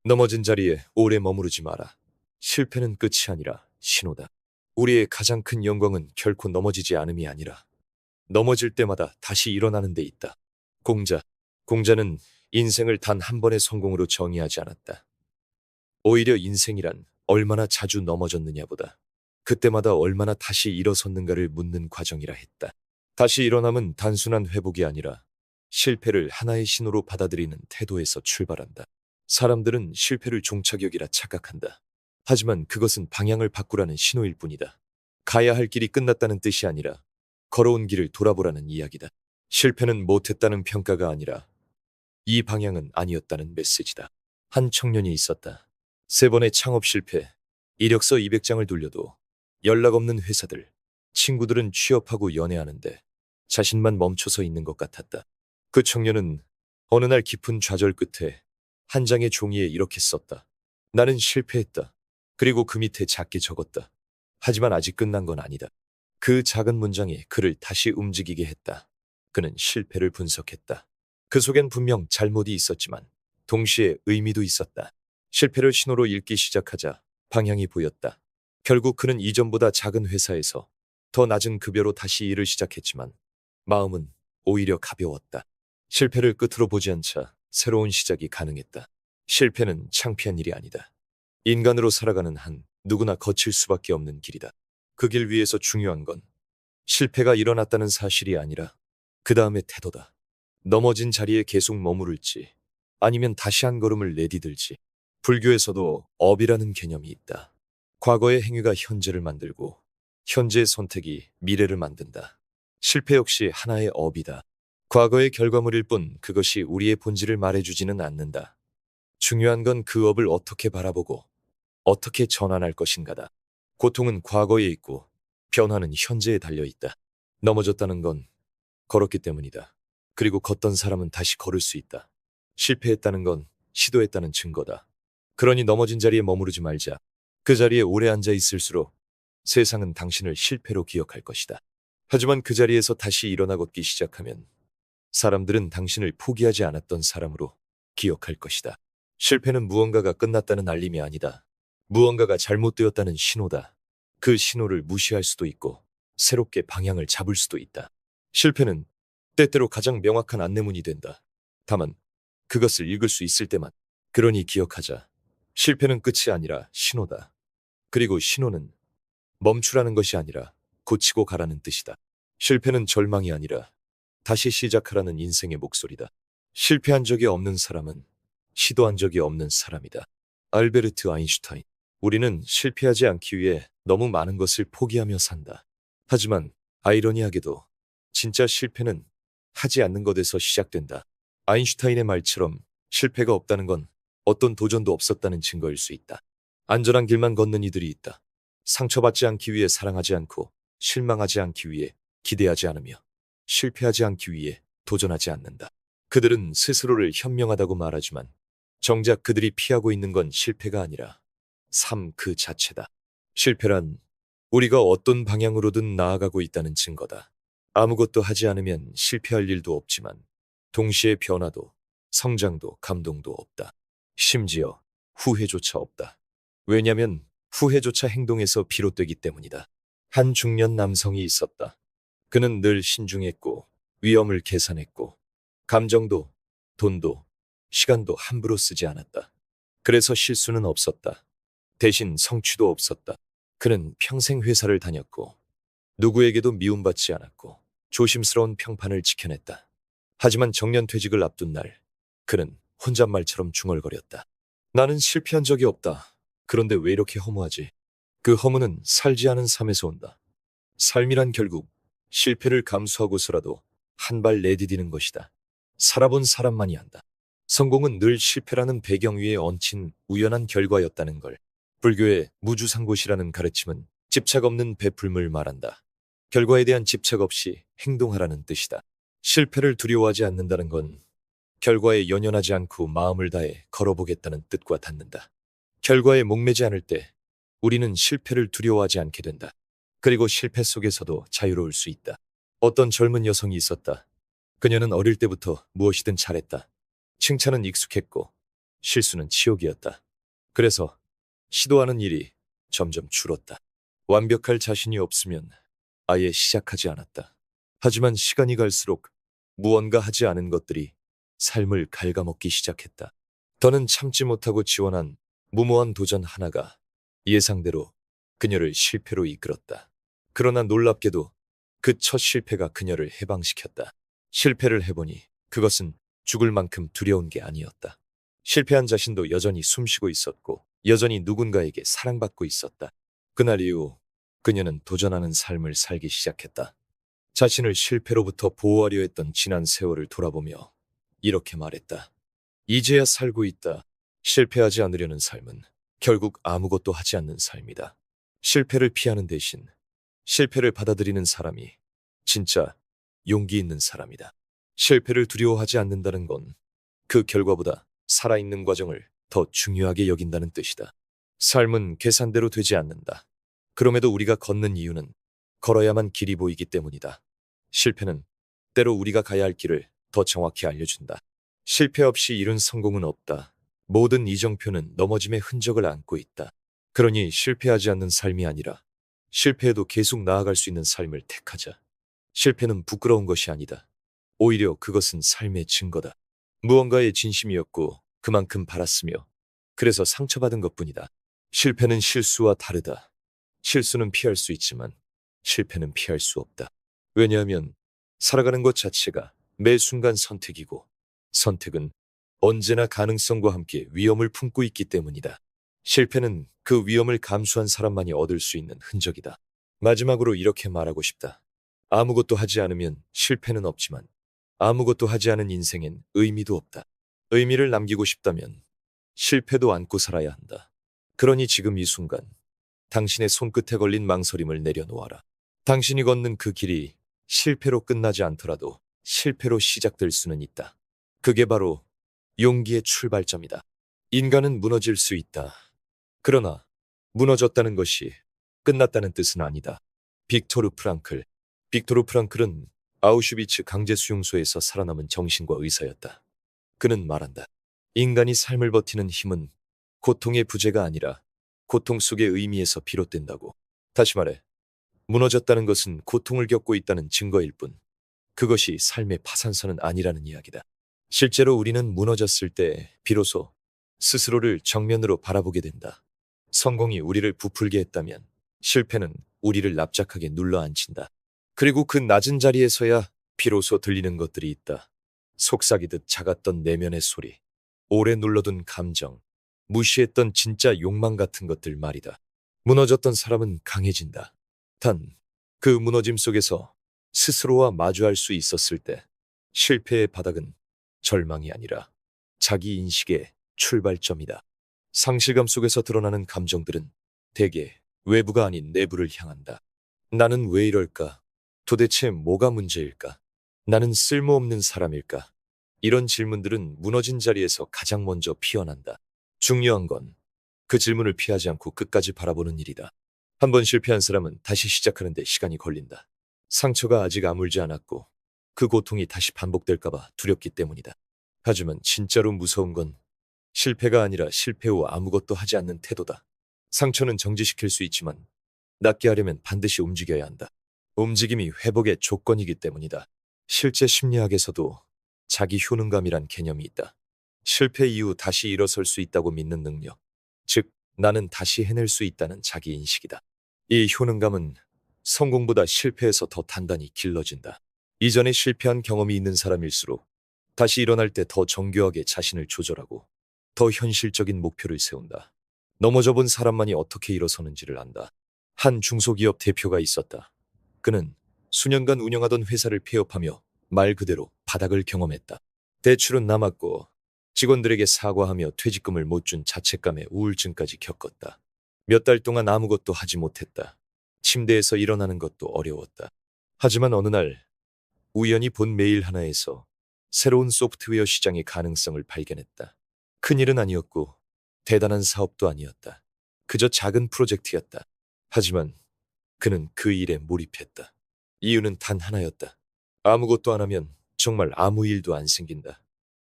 넘어진 자리에 오래 머무르지 마라. 실패는 끝이 아니라 신호다. 우리의 가장 큰 영광은 결코 넘어지지 않음이 아니라 넘어질 때마다 다시 일어나는 데 있다. 공자. 공자는 인생을 단 한 번의 성공으로 정의하지 않았다. 오히려 인생이란 얼마나 자주 넘어졌느냐보다 그때마다 얼마나 다시 일어섰는가를 묻는 과정이라 했다. 다시 일어남은 단순한 회복이 아니라 실패를 하나의 신호로 받아들이는 태도에서 출발한다. 사람들은 실패를 종착역이라 착각한다. 하지만 그것은 방향을 바꾸라는 신호일 뿐이다. 가야 할 길이 끝났다는 뜻이 아니라 걸어온 길을 돌아보라는 이야기다. 실패는 못했다는 평가가 아니라 이 방향은 아니었다는 메시지다. 한 청년이 있었다. 세 번의 창업 실패, 이력서 200장을 돌려도 연락 없는 회사들, 친구들은 취업하고 연애하는데 자신만 멈춰서 있는 것 같았다. 그 청년은 어느 날 깊은 좌절 끝에 한 장의 종이에 이렇게 썼다. 나는 실패했다. 그리고 그 밑에 작게 적었다. 하지만 아직 끝난 건 아니다. 그 작은 문장이 그를 다시 움직이게 했다. 그는 실패를 분석했다. 그 속엔 분명 잘못이 있었지만 동시에 의미도 있었다. 실패를 신호로 읽기 시작하자 방향이 보였다. 결국 그는 이전보다 작은 회사에서 더 낮은 급여로 다시 일을 시작했지만 마음은 오히려 가벼웠다. 실패를 끝으로 보지 않자 새로운 시작이 가능했다. 실패는 창피한 일이 아니다. 인간으로 살아가는 한 누구나 거칠 수밖에 없는 길이다. 그 길 위에서 중요한 건 실패가 일어났다는 사실이 아니라 그 다음의 태도다. 넘어진 자리에 계속 머무를지 아니면 다시 한 걸음을 내디딜지. 불교에서도 업이라는 개념이 있다. 과거의 행위가 현재를 만들고 현재의 선택이 미래를 만든다. 실패 역시 하나의 업이다. 과거의 결과물일 뿐 그것이 우리의 본질을 말해주지는 않는다. 중요한 건 그 업을 어떻게 바라보고 어떻게 전환할 것인가다. 고통은 과거에 있고 변화는 현재에 달려있다. 넘어졌다는 건 걸었기 때문이다. 그리고 걷던 사람은 다시 걸을 수 있다. 실패했다는 건 시도했다는 증거다. 그러니 넘어진 자리에 머무르지 말자. 그 자리에 오래 앉아 있을수록 세상은 당신을 실패로 기억할 것이다. 하지만 그 자리에서 다시 일어나 걷기 시작하면 사람들은 당신을 포기하지 않았던 사람으로 기억할 것이다. 실패는 무언가가 끝났다는 알림이 아니다. 무언가가 잘못되었다는 신호다. 그 신호를 무시할 수도 있고 새롭게 방향을 잡을 수도 있다. 실패는 때때로 가장 명확한 안내문이 된다. 다만 그것을 읽을 수 있을 때만. 그러니 기억하자. 실패는 끝이 아니라 신호다. 그리고 신호는 멈추라는 것이 아니라 고치고 가라는 뜻이다. 실패는 절망이 아니라 다시 시작하라는 인생의 목소리다. 실패한 적이 없는 사람은 시도한 적이 없는 사람이다. 알베르트 아인슈타인. 우리는 실패하지 않기 위해 너무 많은 것을 포기하며 산다. 하지만 아이러니하게도 진짜 실패는 하지 않는 것에서 시작된다. 아인슈타인의 말처럼 실패가 없다는 건 어떤 도전도 없었다는 증거일 수 있다. 안전한 길만 걷는 이들이 있다. 상처받지 않기 위해 사랑하지 않고 실망하지 않기 위해 기대하지 않으며 실패하지 않기 위해 도전하지 않는다. 그들은 스스로를 현명하다고 말하지만 정작 그들이 피하고 있는 건 실패가 아니라 삶 그 자체다. 실패란 우리가 어떤 방향으로든 나아가고 있다는 증거다. 아무것도 하지 않으면 실패할 일도 없지만 동시에 변화도 성장도 감동도 없다. 심지어 후회조차 없다. 왜냐면 후회조차 행동에서 비롯되기 때문이다. 한 중년 남성이 있었다. 그는 늘 신중했고 위험을 계산했고 감정도 돈도 시간도 함부로 쓰지 않았다. 그래서 실수는 없었다. 대신 성취도 없었다. 그는 평생 회사를 다녔고 누구에게도 미움받지 않았고 조심스러운 평판을 지켜냈다. 하지만 정년퇴직을 앞둔 날 그는 혼잣말처럼 중얼거렸다. 나는 실패한 적이 없다. 그런데 왜 이렇게 허무하지? 그 허무는 살지 않은 삶에서 온다. 삶이란 결국 실패를 감수하고서라도 한 발 내디디는 것이다. 살아본 사람만이 안다. 성공은 늘 실패라는 배경 위에 얹힌 우연한 결과였다는 걸. 불교의 무주상고시라는 가르침은 집착 없는 베풀음을 말한다. 결과에 대한 집착 없이 행동하라는 뜻이다. 실패를 두려워하지 않는다는 건 결과에 연연하지 않고 마음을 다해 걸어보겠다는 뜻과 닿는다. 결과에 목매지 않을 때 우리는 실패를 두려워하지 않게 된다. 그리고 실패 속에서도 자유로울 수 있다. 어떤 젊은 여성이 있었다. 그녀는 어릴 때부터 무엇이든 잘했다. 칭찬은 익숙했고 실수는 치욕이었다. 그래서 시도하는 일이 점점 줄었다. 완벽할 자신이 없으면 아예 시작하지 않았다. 하지만 시간이 갈수록 무언가 하지 않은 것들이 삶을 갉아먹기 시작했다. 더는 참지 못하고 지원한 무모한 도전 하나가 예상대로 그녀를 실패로 이끌었다. 그러나 놀랍게도 그 첫 실패가 그녀를 해방시켰다. 실패를 해보니 그것은 죽을 만큼 두려운 게 아니었다. 실패한 자신도 여전히 숨쉬고 있었고 여전히 누군가에게 사랑받고 있었다. 그날 이후 그녀는 도전하는 삶을 살기 시작했다. 자신을 실패로부터 보호하려 했던 지난 세월을 돌아보며 이렇게 말했다. 이제야 살고 있다. 실패하지 않으려는 삶은 결국 아무것도 하지 않는 삶이다. 실패를 피하는 대신 실패를 받아들이는 사람이 진짜 용기 있는 사람이다. 실패를 두려워하지 않는다는 건 그 결과보다 살아있는 과정을 더 중요하게 여긴다는 뜻이다. 삶은 계산대로 되지 않는다. 그럼에도 우리가 걷는 이유는 걸어야만 길이 보이기 때문이다. 실패는 때로 우리가 가야 할 길을 더 정확히 알려준다. 실패 없이 이룬 성공은 없다. 모든 이정표는 넘어짐의 흔적을 안고 있다. 그러니 실패하지 않는 삶이 아니라 실패해도 계속 나아갈 수 있는 삶을 택하자. 실패는 부끄러운 것이 아니다. 오히려 그것은 삶의 증거다. 무언가의 진심이었고 그만큼 바랐으며 그래서 상처받은 것뿐이다. 실패는 실수와 다르다. 실수는 피할 수 있지만 실패는 피할 수 없다. 왜냐하면 살아가는 것 자체가 매 순간 선택이고 선택은 언제나 가능성과 함께 위험을 품고 있기 때문이다. 실패는 그 위험을 감수한 사람만이 얻을 수 있는 흔적이다. 마지막으로 이렇게 말하고 싶다. 아무것도 하지 않으면 실패는 없지만 아무것도 하지 않은 인생엔 의미도 없다. 의미를 남기고 싶다면 실패도 안고 살아야 한다. 그러니 지금 이 순간 당신의 손끝에 걸린 망설임을 내려놓아라. 당신이 걷는 그 길이 실패로 끝나지 않더라도 실패로 시작될 수는 있다. 그게 바로 용기의 출발점이다. 인간은 무너질 수 있다. 그러나 무너졌다는 것이 끝났다는 뜻은 아니다. 빅토르 프랑클. 빅토르 프랑클은 아우슈비츠 강제수용소에서 살아남은 정신과 의사였다. 그는 말한다. 인간이 삶을 버티는 힘은 고통의 부재가 아니라 고통 속의 의미에서 비롯된다고. 다시 말해, 무너졌다는 것은 고통을 겪고 있다는 증거일 뿐, 그것이 삶의 파산선은 아니라는 이야기다. 실제로 우리는 무너졌을 때 비로소 스스로를 정면으로 바라보게 된다. 성공이 우리를 부풀게 했다면 실패는 우리를 납작하게 눌러앉힌다. 그리고 그 낮은 자리에서야 비로소 들리는 것들이 있다. 속삭이듯 작았던 내면의 소리, 오래 눌러둔 감정, 무시했던 진짜 욕망 같은 것들 말이다. 무너졌던 사람은 강해진다. 단, 그 무너짐 속에서 스스로와 마주할 수 있었을 때 실패의 바닥은 절망이 아니라 자기 인식의 출발점이다. 상실감 속에서 드러나는 감정들은 대개 외부가 아닌 내부를 향한다. 나는 왜 이럴까? 도대체 뭐가 문제일까? 나는 쓸모없는 사람일까? 이런 질문들은 무너진 자리에서 가장 먼저 피어난다. 중요한 건 그 질문을 피하지 않고 끝까지 바라보는 일이다. 한 번 실패한 사람은 다시 시작하는데 시간이 걸린다. 상처가 아직 아물지 않았고 그 고통이 다시 반복될까봐 두렵기 때문이다. 하지만 진짜로 무서운 건 실패가 아니라 실패 후 아무것도 하지 않는 태도다. 상처는 정지시킬 수 있지만 낫게 하려면 반드시 움직여야 한다. 움직임이 회복의 조건이기 때문이다. 실제 심리학에서도 자기 효능감이란 개념이 있다. 실패 이후 다시 일어설 수 있다고 믿는 능력, 즉 나는 다시 해낼 수 있다는 자기 인식이다. 이 효능감은 성공보다 실패에서 더 단단히 길러진다. 이전에 실패한 경험이 있는 사람일수록 다시 일어날 때 더 정교하게 자신을 조절하고 더 현실적인 목표를 세운다. 넘어져 본 사람만이 어떻게 일어서는지를 안다. 한 중소기업 대표가 있었다. 그는 수년간 운영하던 회사를 폐업하며 말 그대로 바닥을 경험했다. 대출은 남았고 직원들에게 사과하며 퇴직금을 못 준 자책감에 우울증까지 겪었다. 몇 달 동안 아무것도 하지 못했다. 침대에서 일어나는 것도 어려웠다. 하지만 어느 날 우연히 본 메일 하나에서 새로운 소프트웨어 시장의 가능성을 발견했다. 큰일은 아니었고 대단한 사업도 아니었다. 그저 작은 프로젝트였다. 하지만 그는 그 일에 몰입했다. 이유는 단 하나였다. 아무것도 안 하면 정말 아무 일도 안 생긴다.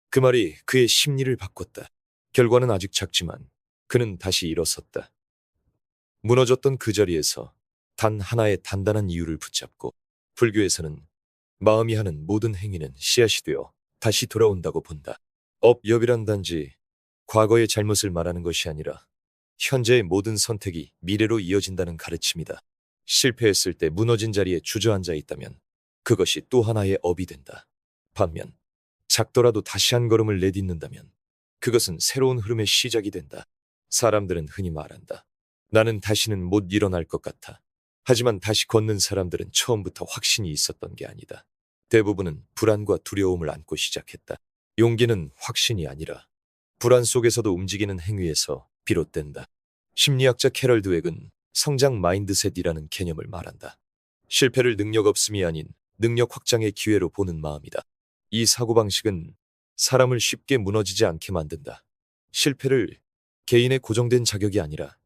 그 말이 그의 심리를 바꿨다. 결과는 아직 작지만 그는 다시 일어섰다. 무너졌던 그 자리에서 단 하나의 단단한 이유를 붙잡고 불교에서는 마음이 하는 모든 행위는 씨앗이 되어 다시 돌아온다고 본다. 업엽이란 단지 과거의 잘못을 말하는 것이 아니라 현재의 모든 선택이 미래로 이어진다는 가르침이다. 실패했을 때 무너진 자리에 주저앉아 있다면 그것이 또 하나의 업이 된다. 반면 작더라도 다시 한 걸음을 내딛는다면 그것은 새로운 흐름의 시작이 된다. 사람들은 흔히 말한다. 나는 다시는 못 일어날 것 같아. 하지만 다시 걷는 사람들은 처음부터 확신이 있었던 게 아니다. 대부분은 불안과 두려움을 안고 시작했다. 용기는 확신이 아니라 불안 속에서도 움직이는 행위에서 비롯된다. 심리학자 캐럴 드웩은 성장 마인드셋이라는 개념을 말한다. 실패를 능력 없음이 아닌 능력 확장의 기회로 보는 마음이다. 이 사고방식은 사람을 쉽게 무너지지 않게 만든다. 실패를 개인의 고정된 자격이 아니라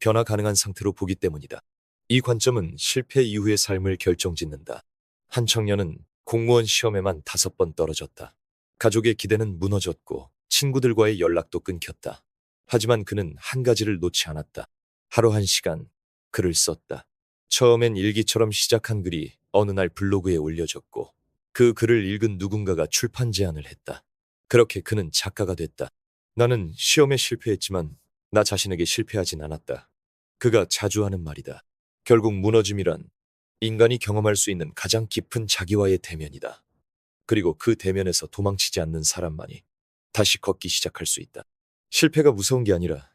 변화 가능한 상태로 보기 때문이다. 이 관점은 실패 이후의 삶을 결정짓는다. 한 청년은 공무원 시험에만 5번 떨어졌다. 가족의 기대는 무너졌고 친구들과의 연락도 끊겼다. 하지만 그는 한 가지를 놓지 않았다. 하루 1시간 글을 썼다. 처음엔 일기처럼 시작한 글이 어느 날 블로그에 올려졌고 그 글을 읽은 누군가가 출판 제안을 했다. 그렇게 그는 작가가 됐다. 나는 시험에 실패했지만 나 자신에게 실패하진 않았다. 그가 자주 하는 말이다. 결국 무너짐이란 인간이 경험할 수 있는 가장 깊은 자기와의 대면이다. 그리고 그 대면에서 도망치지 않는 사람만이 다시 걷기 시작할 수 있다. 실패가 무서운 게 아니라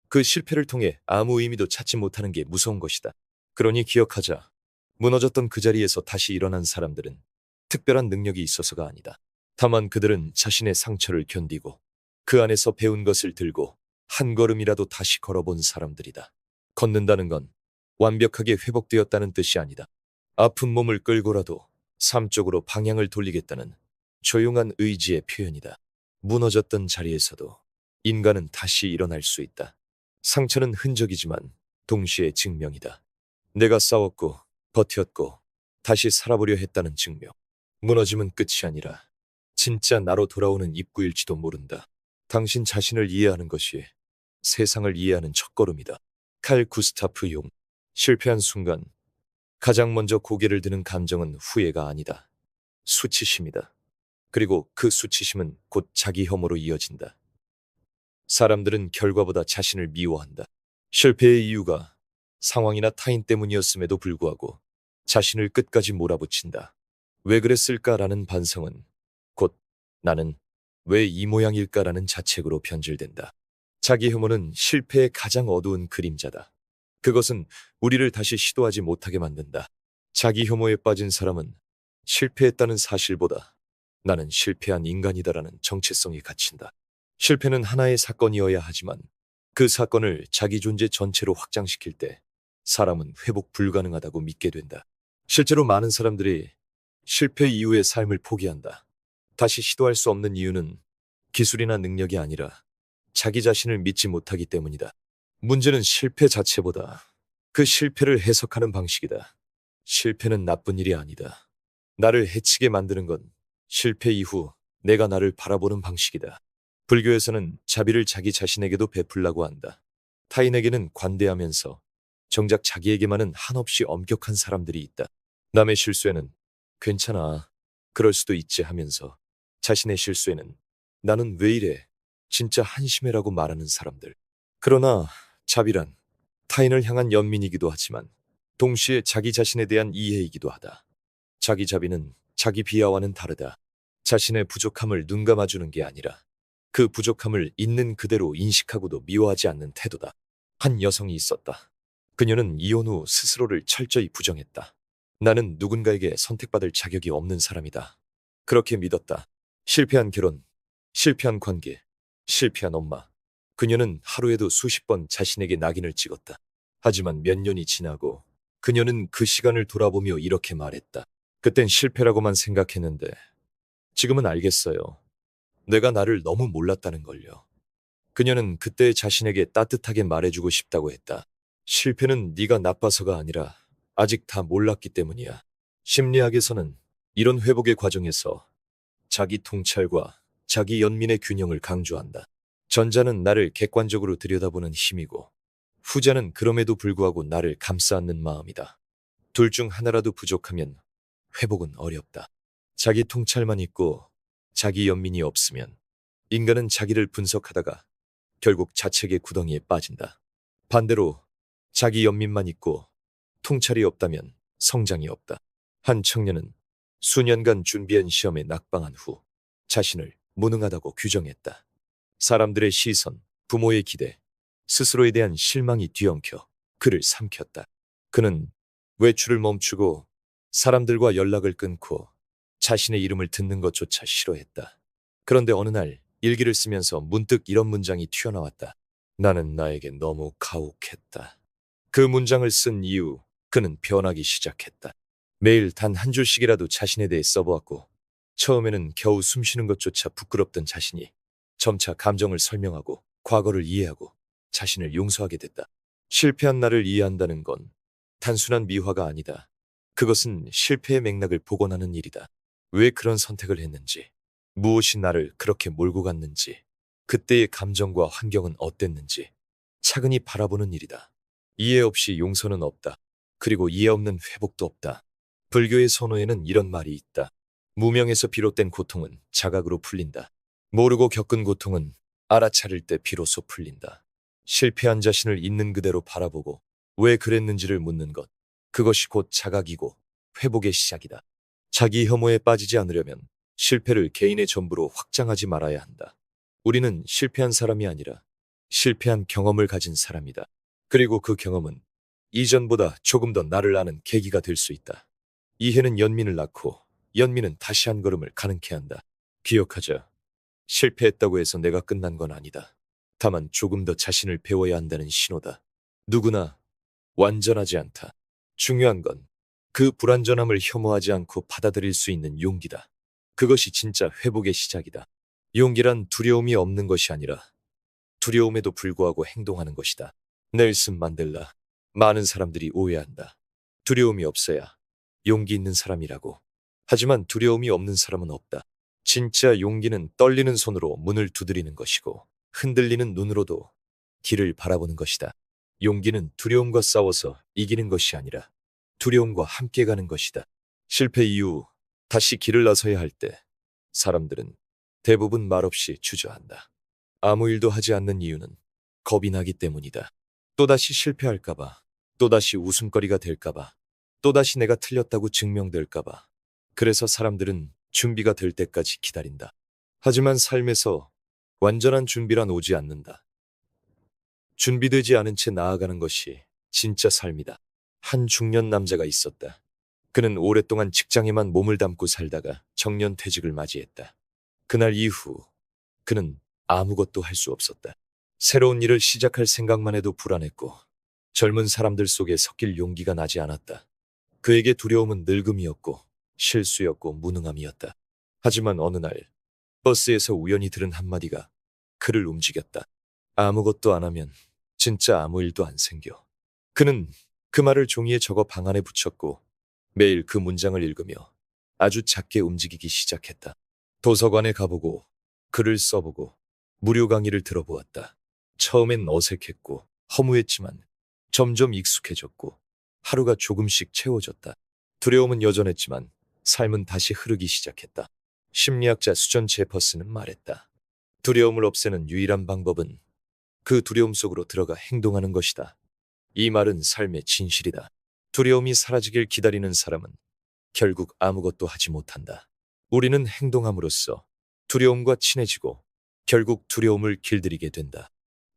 그 실패를 통해 아무 의미도 찾지 못하는 게 무서운 것이다. 그러니 기억하자. 무너졌던 그 자리에서 다시 일어난 사람들은 특별한 능력이 있어서가 아니다. 다만 그들은 자신의 상처를 견디고 그 안에서 배운 것을 들고 한 걸음이라도 다시 걸어본 사람들이다. 걷는다는 건 완벽하게 회복되었다는 뜻이 아니다. 아픈 몸을 끌고라도 삶 쪽으로 방향을 돌리겠다는 조용한 의지의 표현이다. 무너졌던 자리에서도 인간은 다시 일어날 수 있다. 상처는 흔적이지만 동시에 증명이다. 내가 싸웠고 버텼고 다시 살아보려 했다는 증명. 무너짐은 끝이 아니라 진짜 나로 돌아오는 입구일지도 모른다. 당신 자신을 이해하는 것이 세상을 이해하는 첫걸음이다. 칼 구스타프 용. 실패한 순간 가장 먼저 고개를 드는 감정은 후회가 아니다. 수치심이다. 그리고 그 수치심은 곧 자기 혐오로 이어진다. 사람들은 결과보다 자신을 미워한다. 실패의 이유가 상황이나 타인 때문이었음에도 불구하고 자신을 끝까지 몰아붙인다. 왜 그랬을까라는 반성은 곧 나는 왜 이 모양일까라는 자책으로 변질된다. 자기 혐오는 실패의 가장 어두운 그림자다. 그것은 우리를 다시 시도하지 못하게 만든다. 자기 혐오에 빠진 사람은 실패했다는 사실보다 나는 실패한 인간이다라는 정체성이 갇힌다. 실패는 하나의 사건이어야 하지만 그 사건을 자기 존재 전체로 확장시킬 때 사람은 회복 불가능하다고 믿게 된다. 실제로 많은 사람들이 실패 이후의 삶을 포기한다. 다시 시도할 수 없는 이유는 기술이나 능력이 아니라 자기 자신을 믿지 못하기 때문이다. 문제는 실패 자체보다 그 실패를 해석하는 방식이다. 실패는 나쁜 일이 아니다. 나를 해치게 만드는 건 실패 이후 내가 나를 바라보는 방식이다. 불교에서는 자비를 자기 자신에게도 베풀라고 한다. 타인에게는 관대하면서 정작 자기에게만은 한없이 엄격한 사람들이 있다. 남의 실수에는 괜찮아, 그럴 수도 있지 하면서 자신의 실수에는 나는 왜 이래, 진짜 한심해라고 말하는 사람들. 그러나 자비란 타인을 향한 연민이기도 하지만 동시에 자기 자신에 대한 이해이기도 하다. 자기 자비는 자기 비하와는 다르다. 자신의 부족함을 눈감아주는 게 아니라 그 부족함을 있는 그대로 인식하고도 미워하지 않는 태도다. 한 여성이 있었다. 그녀는 이혼 후 스스로를 철저히 부정했다. 나는 누군가에게 선택받을 자격이 없는 사람이다. 그렇게 믿었다. 실패한 결혼, 실패한 관계, 실패한 엄마. 그녀는 하루에도 수십 번 자신에게 낙인을 찍었다. 하지만 몇 년이 지나고 그녀는 그 시간을 돌아보며 이렇게 말했다. 그땐 실패라고만 생각했는데 지금은 알겠어요. 내가 나를 너무 몰랐다는 걸요. 그녀는 그때 자신에게 따뜻하게 말해주고 싶다고 했다. 실패는 네가 나빠서가 아니라 아직 다 몰랐기 때문이야. 심리학에서는 이런 회복의 과정에서 자기 통찰과 자기 연민의 균형을 강조한다. 전자는 나를 객관적으로 들여다보는 힘이고 후자는 그럼에도 불구하고 나를 감싸 안는 마음이다. 둘 중 하나라도 부족하면 회복은 어렵다. 자기 통찰만 있고 자기 연민이 없으면 인간은 자기를 분석하다가 결국 자책의 구덩이에 빠진다. 반대로 자기 연민만 있고 통찰이 없다면 성장이 없다. 한 청년은 수년간 준비한 시험에 낙방한 후 자신을 무능하다고 규정했다. 사람들의 시선, 부모의 기대, 스스로에 대한 실망이 뒤엉켜 그를 삼켰다. 그는 외출을 멈추고 사람들과 연락을 끊고 자신의 이름을 듣는 것조차 싫어했다. 그런데 어느 날 일기를 쓰면서 문득 이런 문장이 튀어나왔다. 나는 나에게 너무 가혹했다. 그 문장을 쓴 이후 그는 변하기 시작했다. 매일 단 한 줄씩이라도 자신에 대해 써보았고 처음에는 겨우 숨쉬는 것조차 부끄럽던 자신이 점차 감정을 설명하고 과거를 이해하고 자신을 용서하게 됐다. 실패한 나를 이해한다는 건 단순한 미화가 아니다. 그것은 실패의 맥락을 복원하는 일이다. 왜 그런 선택을 했는지, 무엇이 나를 그렇게 몰고 갔는지, 그때의 감정과 환경은 어땠는지 차근히 바라보는 일이다. 이해 없이 용서는 없다. 그리고 이해 없는 회복도 없다. 불교의 선호에는 이런 말이 있다. 무명에서 비롯된 고통은 자각으로 풀린다. 모르고 겪은 고통은 알아차릴 때 비로소 풀린다. 실패한 자신을 있는 그대로 바라보고 왜 그랬는지를 묻는 것. 그것이 곧 자각이고 회복의 시작이다. 자기 혐오에 빠지지 않으려면 실패를 개인의 전부로 확장하지 말아야 한다. 우리는 실패한 사람이 아니라 실패한 경험을 가진 사람이다. 그리고 그 경험은 이전보다 조금 더 나를 아는 계기가 될 수 있다. 이해는 연민을 낳고 연민은 다시 한 걸음을 가능케 한다. 기억하자. 실패했다고 해서 내가 끝난 건 아니다. 다만 조금 더 자신을 배워야 한다는 신호다. 누구나 완전하지 않다. 중요한 건 그 불완전함을 혐오하지 않고 받아들일 수 있는 용기다. 그것이 진짜 회복의 시작이다. 용기란 두려움이 없는 것이 아니라 두려움에도 불구하고 행동하는 것이다. 넬슨 만델라. 많은 사람들이 오해한다. 두려움이 없어야 용기 있는 사람이라고. 하지만 두려움이 없는 사람은 없다. 진짜 용기는 떨리는 손으로 문을 두드리는 것이고 흔들리는 눈으로도 길을 바라보는 것이다. 용기는 두려움과 싸워서 이기는 것이 아니라 두려움과 함께 가는 것이다. 실패 이후 다시 길을 나서야 할 때 사람들은 대부분 말없이 주저한다. 아무 일도 하지 않는 이유는 겁이 나기 때문이다. 또다시 실패할까봐, 또다시 웃음거리가 될까봐, 또다시 내가 틀렸다고 증명될까봐. 그래서 사람들은 준비가 될 때까지 기다린다. 하지만 삶에서 완전한 준비란 오지 않는다. 준비되지 않은 채 나아가는 것이 진짜 삶이다. 한 중년 남자가 있었다. 그는 오랫동안 직장에만 몸을 담고 살다가 정년퇴직을 맞이했다. 그날 이후 그는 아무것도 할 수 없었다. 새로운 일을 시작할 생각만 해도 불안했고 젊은 사람들 속에 섞일 용기가 나지 않았다. 그에게 두려움은 늙음이었고 실수였고 무능함이었다. 하지만 어느 날 버스에서 우연히 들은 한마디가 그를 움직였다. 아무것도 안 하면 진짜 아무 일도 안 생겨. 그는 그 말을 종이에 적어 방 안에 붙였고 매일 그 문장을 읽으며 아주 작게 움직이기 시작했다. 도서관에 가보고 글을 써보고 무료 강의를 들어보았다. 처음엔 어색했고 허무했지만 점점 익숙해졌고 하루가 조금씩 채워졌다. 두려움은 여전했지만 삶은 다시 흐르기 시작했다. 심리학자 수전 제퍼슨은 말했다. 두려움을 없애는 유일한 방법은 그 두려움 속으로 들어가 행동하는 것이다. 이 말은 삶의 진실이다. 두려움이 사라지길 기다리는 사람은 결국 아무것도 하지 못한다. 우리는 행동함으로써 두려움과 친해지고 결국 두려움을 길들이게 된다.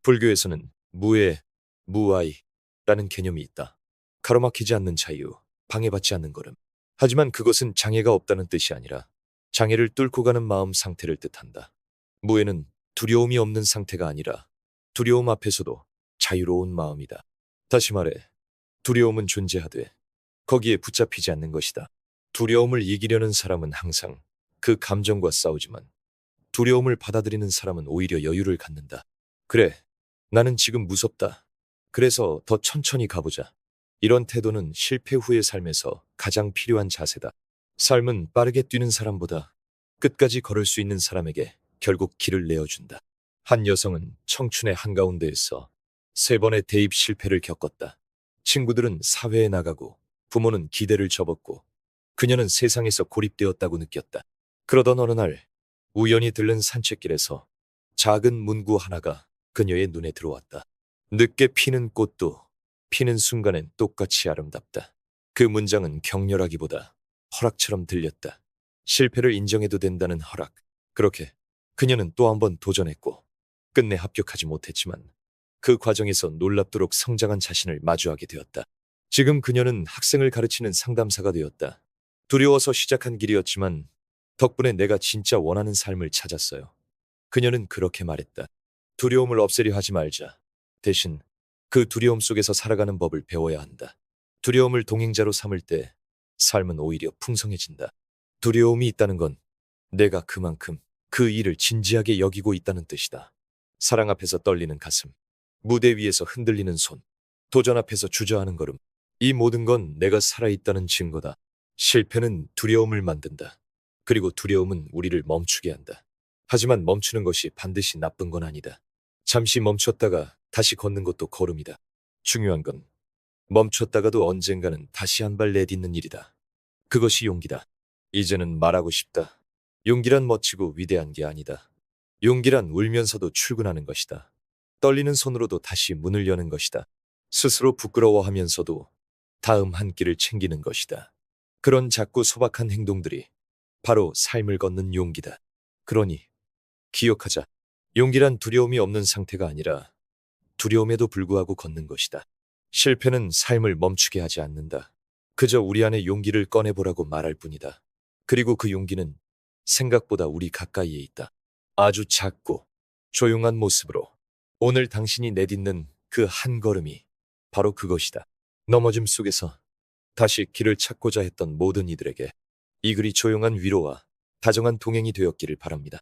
불교에서는 무애, 무아이라는 개념이 있다. 가로막히지 않는 자유, 방해받지 않는 걸음. 하지만 그것은 장애가 없다는 뜻이 아니라 장애를 뚫고 가는 마음 상태를 뜻한다. 무애는 두려움이 없는 상태가 아니라 두려움 앞에서도 자유로운 마음이다. 다시 말해, 두려움은 존재하되 거기에 붙잡히지 않는 것이다. 두려움을 이기려는 사람은 항상 그 감정과 싸우지만 두려움을 받아들이는 사람은 오히려 여유를 갖는다. 그래, 나는 지금 무섭다. 그래서 더 천천히 가보자. 이런 태도는 실패 후의 삶에서 가장 필요한 자세다. 삶은 빠르게 뛰는 사람보다 끝까지 걸을 수 있는 사람에게 결국 길을 내어준다. 한 여성은 청춘의 한가운데에서 세 번의 대입 실패를 겪었다. 친구들은 사회에 나가고 부모는 기대를 접었고 그녀는 세상에서 고립되었다고 느꼈다. 그러던 어느 날 우연히 들른 산책길에서 작은 문구 하나가 그녀의 눈에 들어왔다. 늦게 피는 꽃도 피는 순간엔 똑같이 아름답다. 그 문장은 격려라기보다 허락처럼 들렸다. 실패를 인정해도 된다는 허락. 그렇게 그녀는 또 한 번 도전했고 끝내 합격하지 못했지만 그 과정에서 놀랍도록 성장한 자신을 마주하게 되었다. 지금 그녀는 학생을 가르치는 상담사가 되었다. 두려워서 시작한 길이었지만 덕분에 내가 진짜 원하는 삶을 찾았어요. 그녀는 그렇게 말했다. 두려움을 없애려 하지 말자. 대신 그 두려움 속에서 살아가는 법을 배워야 한다. 두려움을 동행자로 삼을 때 삶은 오히려 풍성해진다. 두려움이 있다는 건 내가 그만큼 그 일을 진지하게 여기고 있다는 뜻이다. 사랑 앞에서 떨리는 가슴, 무대 위에서 흔들리는 손, 도전 앞에서 주저하는 걸음. 이 모든 건 내가 살아있다는 증거다. 실패는 두려움을 만든다. 그리고 두려움은 우리를 멈추게 한다. 하지만 멈추는 것이 반드시 나쁜 건 아니다. 잠시 멈췄다가 다시 걷는 것도 걸음이다. 중요한 건 멈췄다가도 언젠가는 다시 한 발 내딛는 일이다. 그것이 용기다. 이제는 말하고 싶다. 용기란 멋지고 위대한 게 아니다. 용기란 울면서도 출근하는 것이다. 떨리는 손으로도 다시 문을 여는 것이다. 스스로 부끄러워하면서도 다음 한 끼를 챙기는 것이다. 그런 작고 소박한 행동들이 바로 삶을 걷는 용기다. 그러니 기억하자. 용기란 두려움이 없는 상태가 아니라 두려움에도 불구하고 걷는 것이다. 실패는 삶을 멈추게 하지 않는다. 그저 우리 안에 용기를 꺼내보라고 말할 뿐이다. 그리고 그 용기는 생각보다 우리 가까이에 있다. 아주 작고 조용한 모습으로 오늘 당신이 내딛는 그 한 걸음이 바로 그것이다. 넘어짐 속에서 다시 길을 찾고자 했던 모든 이들에게 이 글이 조용한 위로와 다정한 동행이 되었기를 바랍니다.